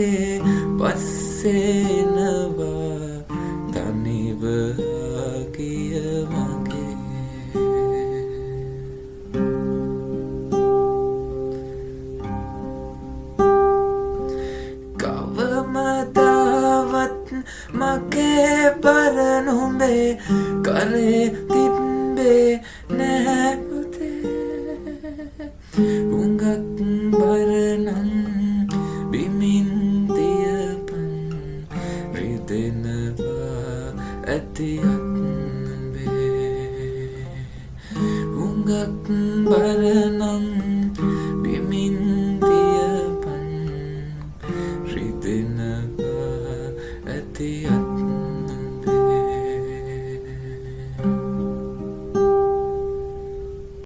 මගේ පස්සේනවා තනිව ගිය මගේ කවමදාවත් මගේ බර නුඹේ කරේ තිබ්බේ නැහැ හුඟක් බරනම් බිමින් තියපන් රිදෙනවා ඇතියක් නුඹේ හුඟක් බරනම් බිමින් තියපන් රිදෙනවා ඇතියක්